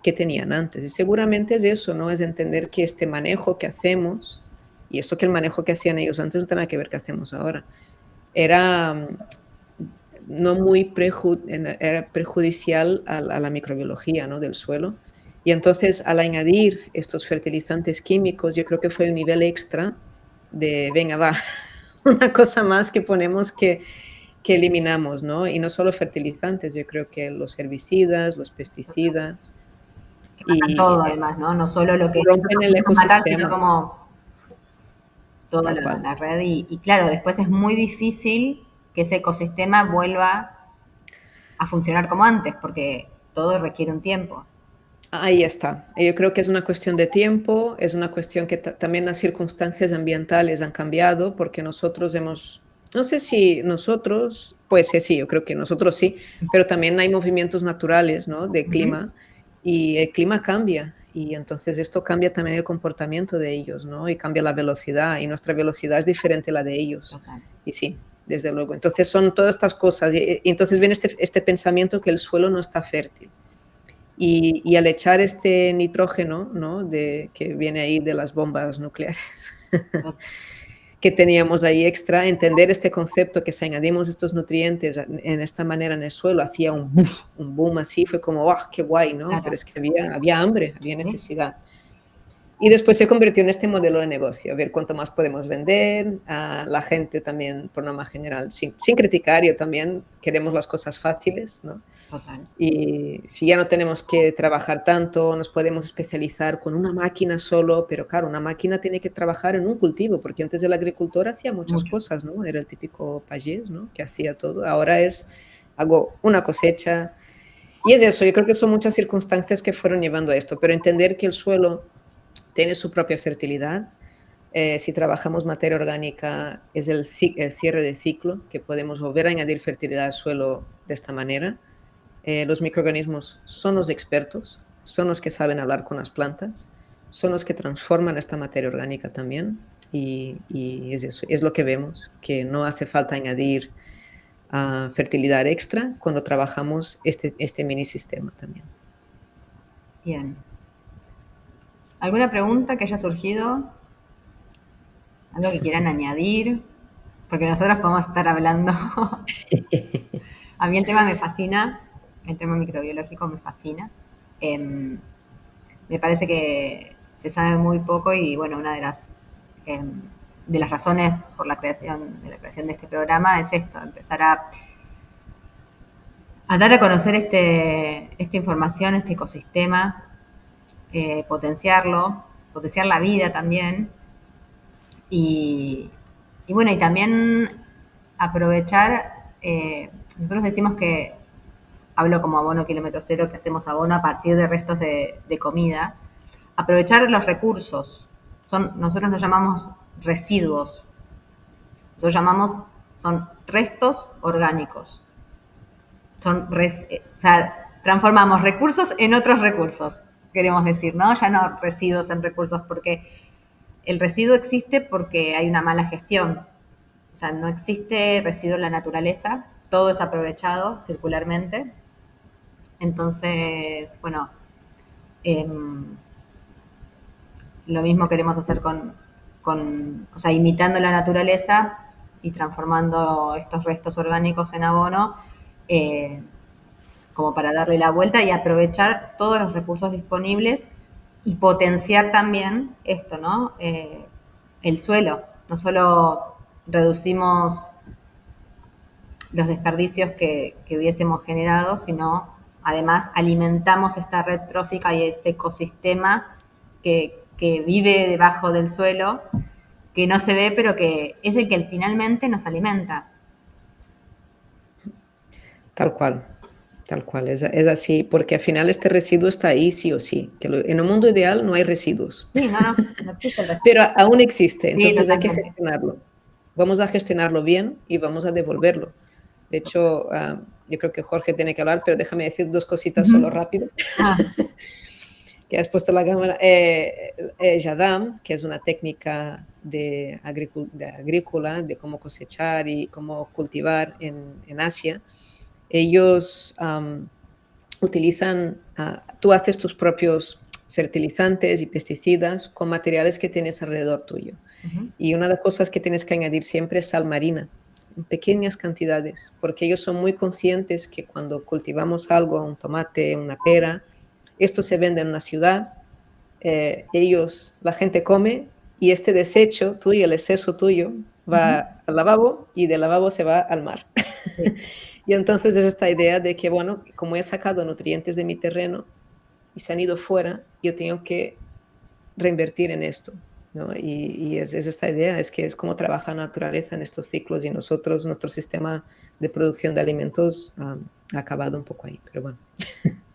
que tenían antes. Y seguramente es eso, ¿no? Es entender que este manejo que hacemos, y esto que el manejo que hacían ellos antes no tiene nada que ver que hacemos ahora, era no muy era prejudicial a la microbiología, ¿no? Del suelo. Y entonces, al añadir estos fertilizantes químicos, yo creo que fue un nivel extra de, venga, va, una cosa más que ponemos que eliminamos, ¿no? Y no solo fertilizantes, yo creo que los herbicidas, los pesticidas, Que matan y todo además, ¿no? No solo lo que rompen el nosotros matar, sino ecosistema, como toda tal cual. la red. Y claro, después es muy difícil que ese ecosistema vuelva a funcionar como antes, porque todo requiere un tiempo. Ahí está. Yo creo que es una cuestión de tiempo, es una cuestión que también las circunstancias ambientales han cambiado porque nosotros hemos, no sé si nosotros, pues sí, yo creo que nosotros sí, pero también hay movimientos naturales, ¿no? De Ujú. clima y el clima cambia y entonces esto cambia también el comportamiento de ellos, ¿no? Y cambia la velocidad y nuestra velocidad es diferente a la de ellos. Total. Y sí, desde luego. Entonces son todas estas cosas y entonces viene este pensamiento que el suelo no está fértil. Y al echar este nitrógeno, ¿no? Que viene ahí de las bombas nucleares que teníamos ahí extra, entender este concepto que si añadimos estos nutrientes en esta manera en el suelo, hacía un boom así, fue como, ¡oh, qué guay! ¿no? Pero Claro. es que había hambre, había Sí. necesidad. Y después se convirtió en este modelo de negocio, a ver cuánto más podemos vender, a la gente también, por norma general, sin criticar, yo también queremos las cosas fáciles, ¿no? Total. Y si ya no tenemos que trabajar tanto, nos podemos especializar con una máquina solo, pero claro, una máquina tiene que trabajar en un cultivo, porque antes el agricultor hacía muchas Mucho. cosas, ¿no? Era el típico payés, ¿no? Que hacía todo. Ahora hago una cosecha. Y es eso, yo creo que son muchas circunstancias que fueron llevando a esto, pero entender que el suelo tiene su propia fertilidad. Si trabajamos materia orgánica, es el cierre de ciclo, que podemos volver a añadir fertilidad al suelo de esta manera. Los microorganismos son los expertos, son los que saben hablar con las plantas, son los que transforman esta materia orgánica también. Y es eso, es lo que vemos, que no hace falta añadir fertilidad extra cuando trabajamos este mini sistema también. Bien. ¿Alguna pregunta que haya surgido? ¿Algo que quieran añadir? Porque nosotros podemos estar hablando. A mí el tema me fascina, el tema microbiológico me fascina. Em, Me parece que se sabe muy poco y bueno, una de las razones por la creación de este programa es esto, empezar a dar a conocer esta información, este ecosistema, potenciarlo, potenciar la vida también y, y bueno, y también aprovechar, nosotros decimos que, hablo como abono kilómetro cero, que hacemos abono a partir de restos de comida, aprovechar los recursos. Nosotros nos llamamos residuos. Nosotros llamamos, son restos orgánicos. O sea, transformamos recursos en otros recursos, queremos decir, ¿no? Ya no residuos en recursos, porque el residuo existe porque hay una mala gestión. O sea, no existe residuo en la naturaleza, todo es aprovechado circularmente. Entonces, bueno, em, lo mismo queremos hacer o sea, imitando la naturaleza y transformando estos restos orgánicos en abono, eh, como para darle la vuelta y aprovechar todos los recursos disponibles y potenciar también esto, ¿no? El suelo. No solo reducimos los desperdicios que hubiésemos generado, sino además alimentamos esta red trófica y este ecosistema que vive debajo del suelo, que no se ve, pero que es el que finalmente nos alimenta. Tal cual, tal cual, es así, porque al final este residuo está ahí sí o sí, en un mundo ideal no hay residuos, Sí, no existe el residuo. pero aún existe, Sí, entonces hay que totalmente. gestionarlo. Vamos a gestionarlo bien y vamos a devolverlo. De hecho, yo creo que Jorge tiene que hablar, pero déjame decir dos cositas solo Ujú. rápido, Ah, que has puesto la cámara. Jadam, que es una técnica de agrícola, de cómo cosechar y cómo cultivar en Asia, ellos tú haces tus propios fertilizantes y pesticidas con materiales que tienes alrededor tuyo. Y una de las cosas que tienes que añadir siempre es sal marina, en pequeñas cantidades, porque ellos son muy conscientes que cuando cultivamos algo, un tomate, una pera, esto se vende en una ciudad, la gente come y este desecho tuyo, el exceso tuyo, va al lavabo y del lavabo se va al mar. Sí. Y entonces es esta idea de que, bueno, como he sacado nutrientes de mi terreno y se han ido fuera, yo tengo que reinvertir en esto, ¿no? Y es esta idea, es que es como trabaja la naturaleza en estos ciclos y nosotros, nuestro sistema de producción de alimentos ha acabado un poco ahí, pero bueno.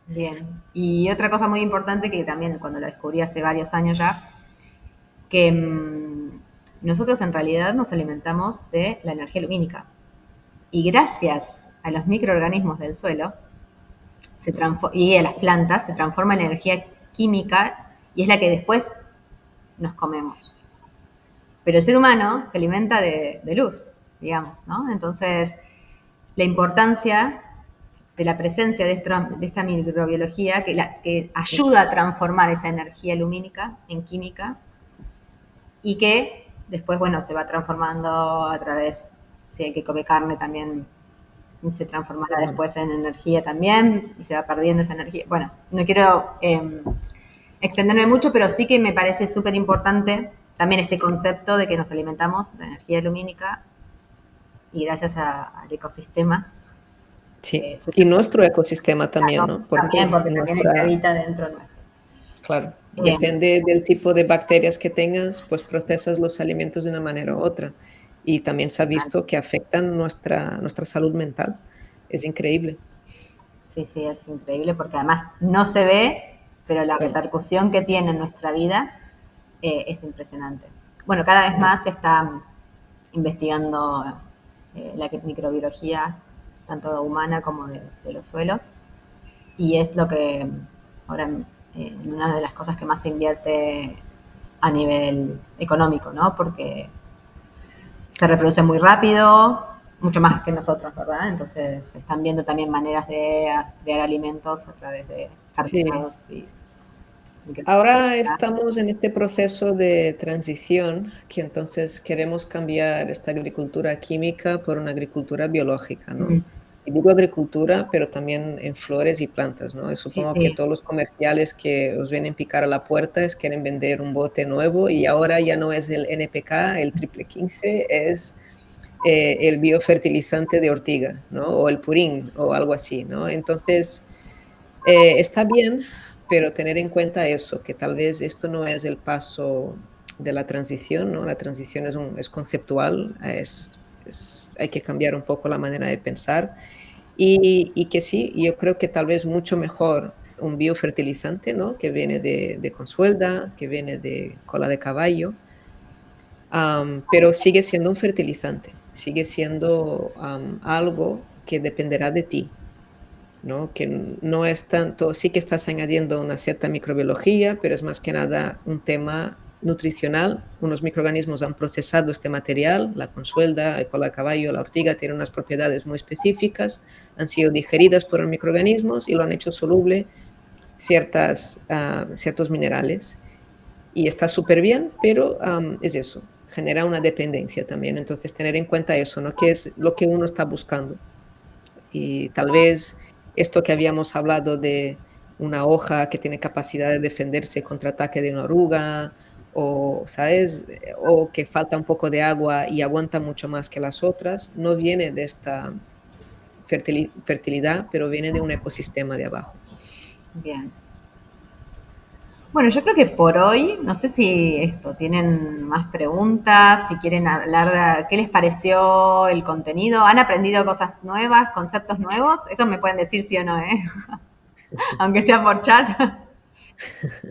Bien. Y otra cosa muy importante que también cuando la descubrí hace varios años ya, que nosotros en realidad nos alimentamos de la energía lumínica. Y gracias a los microorganismos del suelo y a las plantas se transforma en energía química y es la que después nos comemos. Pero el ser humano se alimenta de luz, digamos, ¿no? Entonces, la importancia de la presencia de esta microbiología que ayuda a transformar esa energía lumínica en química y que después, bueno, se va transformando a través, si el que come carne también se transformará después en energía también y se va perdiendo esa energía. Bueno, no quiero extenderme mucho, pero sí que me parece súper importante también este concepto de que nos alimentamos de energía lumínica y gracias al ecosistema. Sí, y nuestro ecosistema también, ¿no? También, porque en también habita dentro nuestro. Claro, depende del tipo de bacterias que tengas, pues procesas los alimentos de una manera u otra. Y también se ha visto que afectan nuestra salud mental. Es increíble. Sí, sí, es increíble porque además no se ve, pero la repercusión que tiene en nuestra vida es impresionante. Bueno, cada vez más se está investigando la microbiología, tanto humana como de los suelos, y es lo que ahora una de las cosas que más se invierte a nivel económico, ¿no? Porque se reproduce muy rápido, mucho más que nosotros, ¿verdad? Entonces se están viendo también maneras de crear alimentos a través de Sí. cartílagos y Ahora estamos en este proceso de transición que entonces queremos cambiar esta agricultura química por una agricultura biológica, ¿no? Y digo agricultura, pero también en flores y plantas, ¿no? Y Sí, supongo que sí. todos los comerciales que os vienen a picar a la puerta quieren vender un bote nuevo y ahora ya no es el NPK, el triple 15, es el biofertilizante de ortiga, ¿no? O el purín o algo así, ¿no? Entonces, está bien, pero tener en cuenta eso, que tal vez esto no es el paso de la transición, ¿no? La transición es conceptual, hay que cambiar un poco la manera de pensar y que sí, yo creo que tal vez mucho mejor un biofertilizante, ¿no? Que viene de Consuelda, que viene de cola de caballo, pero sigue siendo un fertilizante, sigue siendo algo que dependerá de ti, ¿no? Que no es tanto, sí que estás añadiendo una cierta microbiología, pero es más que nada un tema nutricional. Unos microorganismos han procesado este material, la consuelda, el cola de caballo, la ortiga, tienen unas propiedades muy específicas, han sido digeridas por los microorganismos y lo han hecho soluble ciertos minerales. Y está súper bien, pero es eso, genera una dependencia también. Entonces, tener en cuenta eso, ¿no? ¿Qué es lo que uno está buscando? Y tal vez esto que habíamos hablado de una hoja que tiene capacidad de defenderse contra ataque de una oruga, o, ¿sabes? O que falta un poco de agua y aguanta mucho más que las otras, no viene de esta fertilidad, pero viene de un ecosistema de abajo. Bien. Bueno, yo creo que por hoy, no sé si tienen más preguntas, si quieren hablar, ¿qué les pareció el contenido? ¿Han aprendido cosas nuevas, conceptos nuevos? Eso me pueden decir sí o no, ¿eh? Aunque sea por chat.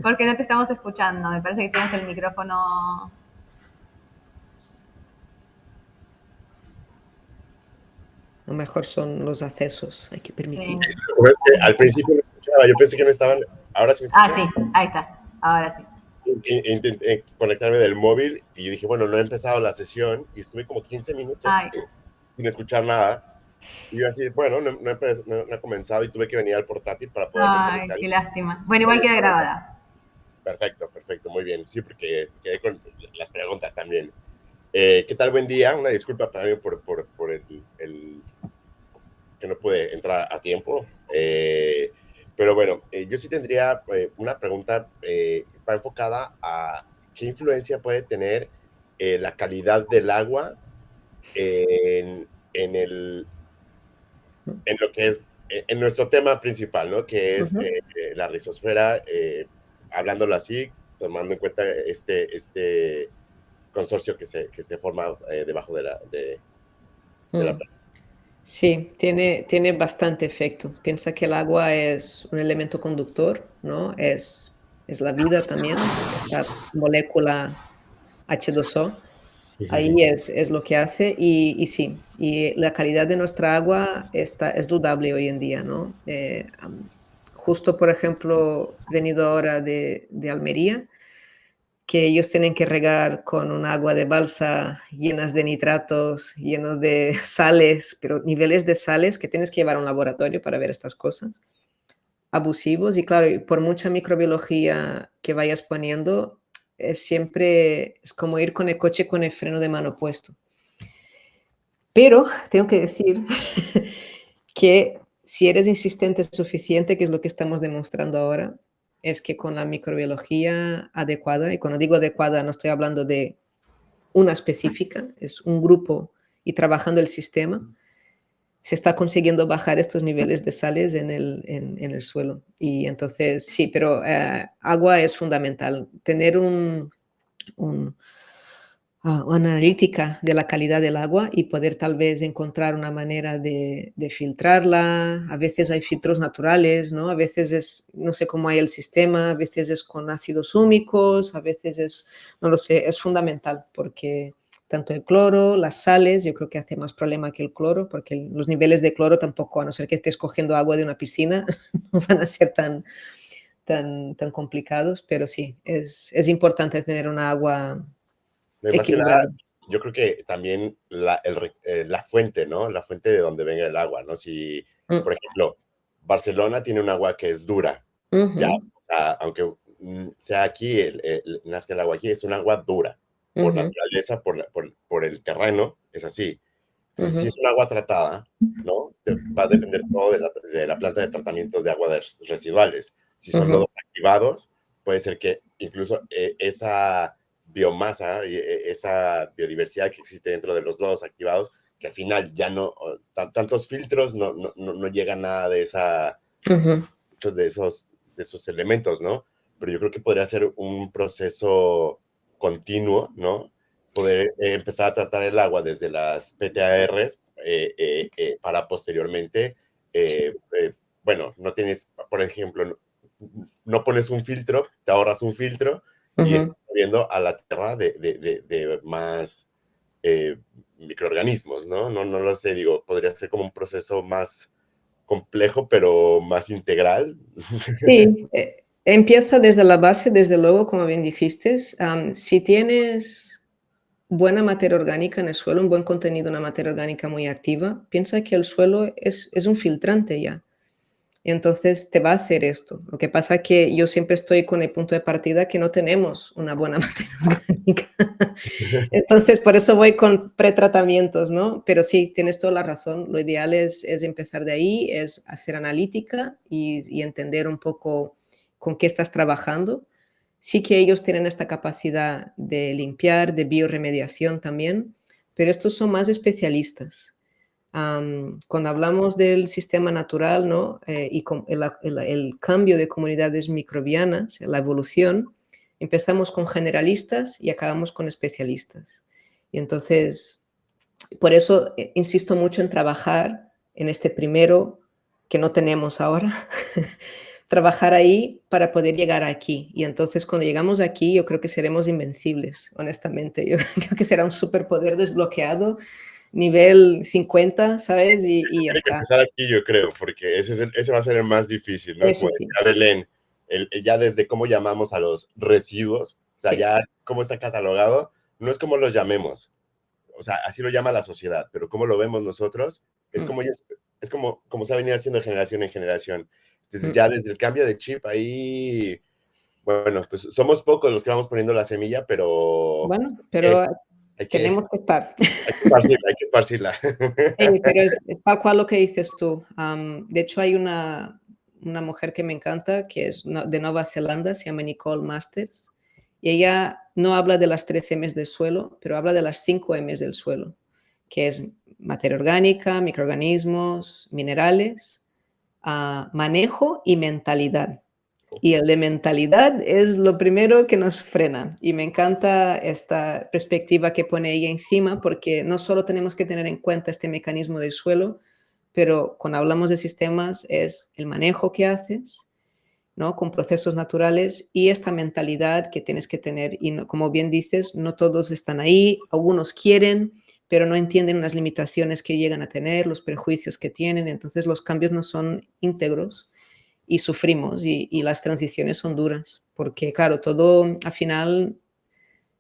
Porque no te estamos escuchando, me parece que tienes el micrófono. Lo mejor son los accesos, hay que permitir. Sí. Como es que al principio no escuchaba, yo pensé que no estaban, ahora sí me Ah, escuchan. sí, ahí está, ahora sí. Intenté conectarme del móvil y dije, bueno, no he empezado la sesión y estuve como 15 minutos Ay, sin escuchar nada. Y yo así, bueno, no he comenzado y tuve que venir al portátil para poder Ay, mentalizar. qué lástima. Bueno, igual queda grabada. Perfecto, perfecto, muy bien. Sí, porque quedé con las preguntas también. ¿Qué tal? Buen día. Una disculpa también por el que no pude entrar a tiempo. Pero bueno, yo sí tendría una pregunta va enfocada a qué influencia puede tener la calidad del agua en en lo que es, en nuestro tema principal, ¿no? Que es Ujú. la rizosfera, hablándolo así, tomando en cuenta este consorcio que se forma debajo de la Mm. Sí, tiene bastante efecto. Piensa que el agua es un elemento conductor, ¿no? Es la vida también, esta molécula H2O. playa. Ahí es lo que hace y sí, y la calidad de nuestra agua es dudable hoy en día, ¿no? Justo, por ejemplo, venido ahora de Almería, que ellos tienen que regar con un agua de balsa llenas de nitratos, llenos de sales, pero niveles de sales que tienes que llevar a un laboratorio para ver estas cosas, abusivos. Y claro, y por mucha microbiología que vayas poniendo, siempre es como ir con el coche con el freno de mano puesto. Pero tengo que decir que si eres insistente suficiente, que es lo que estamos demostrando ahora, es que con la microbiología adecuada, y cuando digo adecuada no estoy hablando de una específica, es un grupo y trabajando el sistema, se está consiguiendo bajar estos niveles de sales en el suelo. Y entonces, sí, pero agua es fundamental. Tener un una analítica de la calidad del agua y poder tal vez encontrar una manera de filtrarla. A veces hay filtros naturales, ¿no? A veces es, no sé cómo hay el sistema, a veces es con ácidos húmicos, a veces es, no lo sé, es fundamental porque tanto el cloro, las sales, yo creo que hace más problema que el cloro, porque los niveles de cloro tampoco, a no ser que estés cogiendo agua de una piscina, no van a ser tan complicados, pero sí, es importante tener una agua Más que nada, equilibrada. yo creo que también la fuente, ¿no? La fuente de donde venga el agua, ¿no? Si, Mm. por ejemplo, Barcelona tiene un agua que es dura, ya, Ujú, o sea, aunque sea aquí, nazca el agua aquí, es un agua dura, por ujú, naturaleza, por el terreno, es así. Entonces, si ujú, es un agua tratada, ¿no? Va a depender todo de la planta de tratamiento de aguas residuales. Si son ujú, lodos activados, puede ser que incluso esa biomasa y esa biodiversidad que existe dentro de los lodos activados, que al final ya no, tantos filtros no llega nada de ujú. muchos de esos elementos, ¿no? Pero yo creo que podría ser un proceso continuo, ¿no? Poder empezar a tratar el agua desde las PTARs para posteriormente, Sí. bueno, no tienes, por ejemplo, no pones un filtro, te ahorras un filtro y Ujú. estás viendo a la tierra de más eh, microorganismos, ¿no? No lo sé, digo, podría ser como un proceso más complejo, pero más integral. Sí, empieza desde la base, desde luego, como bien dijiste. Si tienes buena materia orgánica en el suelo, un buen contenido, una materia orgánica muy activa, piensa que el suelo es un filtrante ya. Y entonces te va a hacer esto. Lo que pasa que yo siempre estoy con el punto de partida que no tenemos una buena materia orgánica. Entonces, por eso voy con pretratamientos, ¿no? Pero sí, tienes toda la razón. Lo ideal es empezar de ahí, es hacer analítica y entender un poco con qué estás trabajando. Sí que ellos tienen esta capacidad de limpiar, de bioremediación también, pero estos son más especialistas. Cuando hablamos del sistema natural, ¿no? Y con el cambio de comunidades microbianas, la evolución, empezamos con generalistas y acabamos con especialistas. Y entonces, por eso insisto mucho en trabajar en este primero que no tenemos ahora, trabajar ahí para poder llegar aquí. Y entonces cuando llegamos aquí, yo creo que seremos invencibles, honestamente. Yo creo que será un superpoder desbloqueado nivel 50, ¿sabes? Y ya Tiene que está. empezar aquí, yo creo, porque ese va a ser el más difícil, ¿no? Eso Como sí. decía Belén, ya desde cómo llamamos a los residuos, o sea, Sí. ya cómo está catalogado, no es como los llamemos, o sea, así lo llama la sociedad, pero cómo lo vemos nosotros, Es como, es como se ha venido haciendo de generación en generación. Entonces, Mm. ya desde el cambio de chip ahí, bueno, pues somos pocos los que vamos poniendo la semilla, pero Bueno, pero hay que, tenemos que estar. hay que esparcirla, hay que esparcirla. Sí, pero es tal cual lo que dices tú. De hecho, hay una mujer que me encanta, que es de Nueva Zelanda, se llama Nicole Masters, y ella no habla de las 3 M's del suelo, pero habla de las 5 M's del suelo, que es materia orgánica, microorganismos, minerales, manejo y mentalidad. Y el de mentalidad es lo primero que nos frena. Y me encanta esta perspectiva que pone ella encima, porque no solo tenemos que tener en cuenta este mecanismo del suelo, pero cuando hablamos de sistemas es el manejo que haces, ¿no? Con procesos naturales y esta mentalidad que tienes que tener. Y como bien dices, no todos están ahí, algunos quieren, pero no entienden las limitaciones que llegan a tener, los prejuicios que tienen. Entonces los cambios no son íntegros y sufrimos y las transiciones son duras, porque claro, todo al final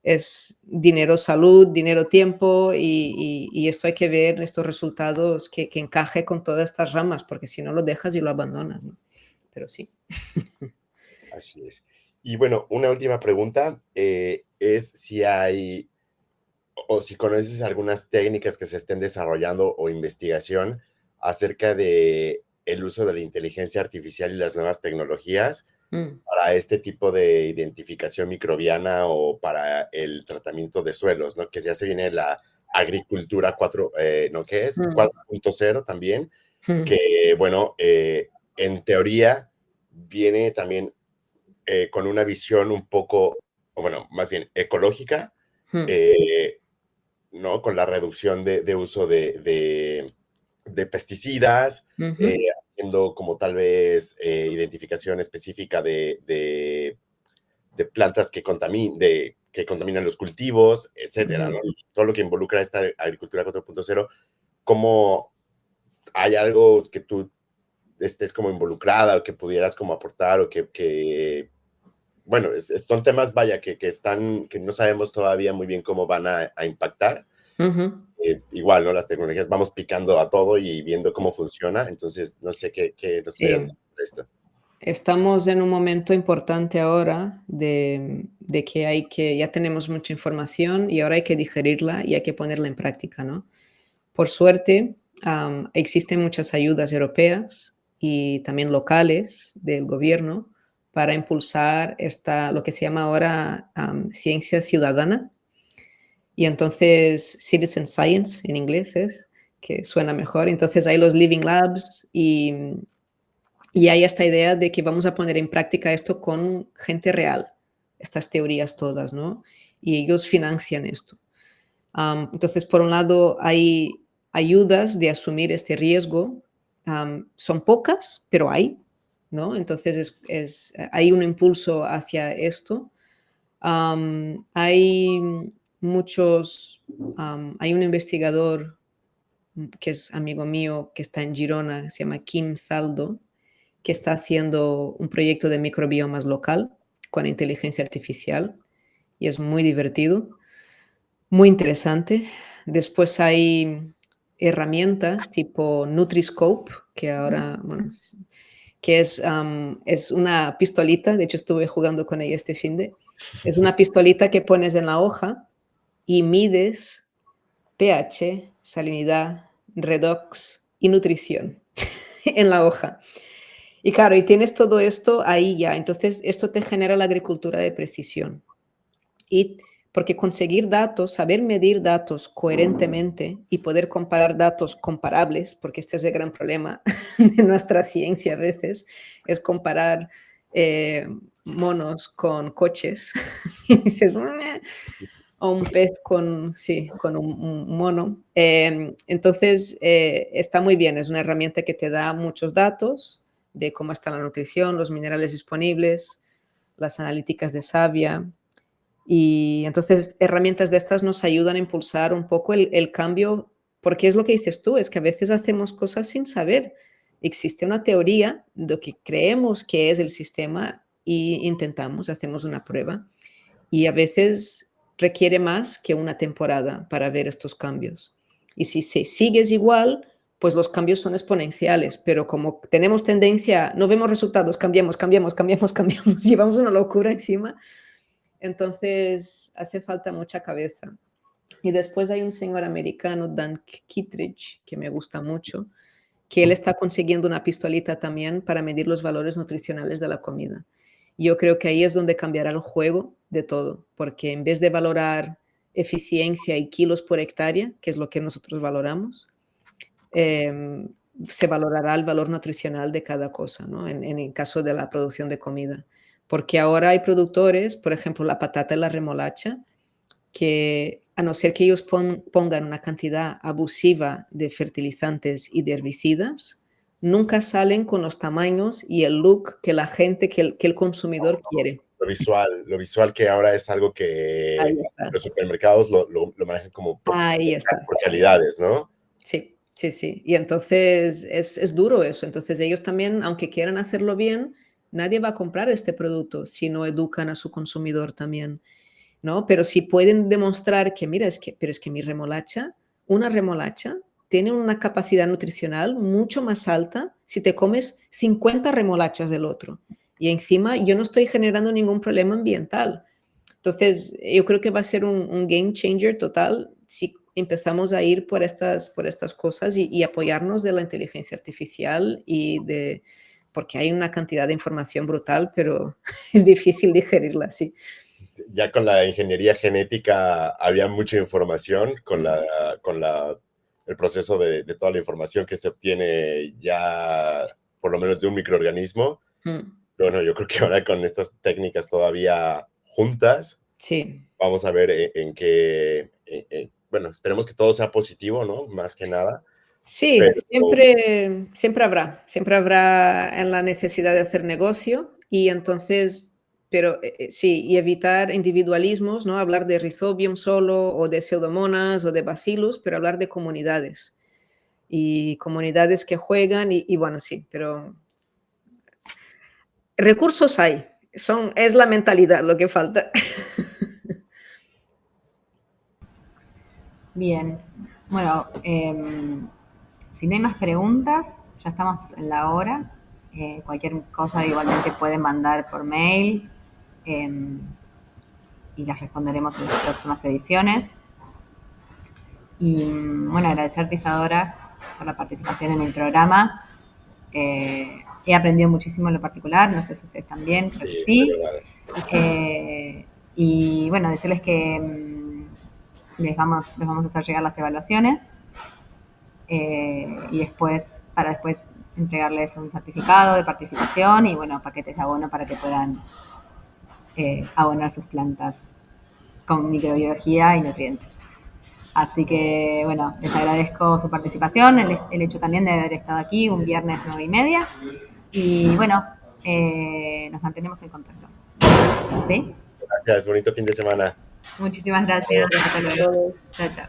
es dinero, salud, dinero, tiempo y esto hay que ver, estos resultados que encaje con todas estas ramas, porque si no lo dejas y lo abandonas, ¿no? Pero sí. Así es. Y bueno, una última pregunta es si hay o si conoces algunas técnicas que se estén desarrollando o investigación acerca de el uso de la inteligencia artificial y las nuevas tecnologías para este tipo de identificación microbiana o para el tratamiento de suelos, ¿no? Que ya se viene la agricultura 4, ¿no? ¿Qué es? 4.0 también, que, bueno, en teoría viene también con una visión un poco, o bueno, más bien ecológica, ¿no? Con la reducción de uso de pesticidas, haciendo como tal vez identificación específica de plantas que contaminan los cultivos, etcétera, ¿no? Y todo lo que involucra esta agricultura 4.0, ¿cómo hay algo que tú estés como involucrada o que pudieras como aportar o bueno, son temas, vaya, que no sabemos todavía muy bien cómo van a impactar. Igual, ¿no? Las tecnologías vamos picando a todo y viendo cómo funciona, entonces no sé qué nos Sí. puedas decir de esto. Estamos en un momento importante ahora de que ya tenemos mucha información y ahora hay que digerirla y hay que ponerla en práctica, ¿no? Por suerte, existen muchas ayudas europeas y también locales del gobierno para impulsar lo que se llama ahora ciencia ciudadana. Y entonces, citizen science en inglés es, que suena mejor. Entonces hay los living labs y hay esta idea de que vamos a poner en práctica esto con gente real, estas teorías todas, ¿no? Y ellos financian esto. Entonces, por un lado, hay ayudas de asumir este riesgo. Son pocas, pero hay, ¿no? Entonces, hay un impulso hacia esto. Hay hay un investigador que es amigo mío, que está en Girona, se llama Kim Zaldo, que está haciendo un proyecto de microbiomas local con inteligencia artificial y es muy divertido, muy interesante. Después hay herramientas tipo Nutriscope, que ahora, bueno, que es una pistolita, de hecho estuve jugando con ella este finde. Es una pistolita que pones en la hoja y mides pH, salinidad, redox y nutrición en la hoja. Y claro, y tienes todo esto ahí ya. Entonces, esto te genera la agricultura de precisión. Y porque conseguir datos, saber medir datos coherentemente y poder comparar datos comparables, porque este es el gran problema de nuestra ciencia a veces, es comparar monos con coches. Y dices, o un pez con un mono. Entonces, está muy bien, es una herramienta que te da muchos datos de cómo está la nutrición, los minerales disponibles, las analíticas de savia. Y entonces, herramientas de estas nos ayudan a impulsar un poco el cambio, porque es lo que dices tú, es que a veces hacemos cosas sin saber. Existe una teoría de lo que creemos que es el sistema y hacemos una prueba. Y a veces requiere más que una temporada para ver estos cambios. Y si sigues igual, pues los cambios son exponenciales, pero como tenemos tendencia, no vemos resultados, cambiamos, llevamos una locura encima, entonces hace falta mucha cabeza. Y después hay un señor americano, Dan Kittredge, que me gusta mucho, que él está consiguiendo una pistolita también para medir los valores nutricionales de la comida. Yo creo que ahí es donde cambiará el juego de todo, porque en vez de valorar eficiencia y kilos por hectárea, que es lo que nosotros valoramos, se valorará el valor nutricional de cada cosa, ¿no? En el caso de la producción de comida. Porque ahora hay productores, por ejemplo, la patata y la remolacha, que a no ser que ellos pongan una cantidad abusiva de fertilizantes y de herbicidas, nunca salen con los tamaños y el look que la gente, que el consumidor quiere. Lo visual que ahora es algo que Ahí está. los supermercados lo manejan como por calidades, ¿no? Sí, sí, sí. Y entonces es duro eso. Entonces ellos también, aunque quieran hacerlo bien, nadie va a comprar este producto si no educan a su consumidor también, ¿no? Pero si pueden demostrar que, mira, pero es que mi remolacha, una remolacha tiene una capacidad nutricional mucho más alta si te comes 50 remolachas del otro. Y encima yo no estoy generando ningún problema ambiental. Entonces, yo creo que va a ser un game changer total si empezamos a ir por estas cosas y apoyarnos de la inteligencia artificial porque hay una cantidad de información brutal, pero es difícil digerirla así. Ya con la ingeniería genética había mucha información, con el proceso de toda la información que se obtiene ya por lo menos de un microorganismo. Bueno, yo creo que ahora con estas técnicas todavía juntas, sí, vamos a ver en qué, bueno, esperemos que todo sea positivo, ¿no? Más que nada. Sí, pero siempre habrá en la necesidad de hacer negocio y entonces, pero sí, y evitar individualismos, ¿no? Hablar de Rhizobium solo o de Pseudomonas o de Bacillus, pero hablar de comunidades y comunidades que juegan y bueno, sí, pero recursos hay, es la mentalidad lo que falta. Bien, bueno, si no hay más preguntas, ya estamos en la hora. Cualquier cosa igualmente pueden mandar por mail y las responderemos en las próximas ediciones. Y bueno, agradecerte, Isadora, por la participación en el programa. He aprendido muchísimo en lo particular, no sé si ustedes también, creo que sí. Y bueno, decirles que les vamos a hacer llegar las evaluaciones y después entregarles un certificado de participación y bueno, paquetes de abono para que puedan abonar sus plantas con microbiología y nutrientes. Así que, bueno, les agradezco su participación, el hecho también de haber estado aquí un viernes 9:30. Y bueno, nos mantenemos en contacto. ¿Sí? Gracias, bonito fin de semana. Muchísimas gracias. Hasta luego. Chao, chao.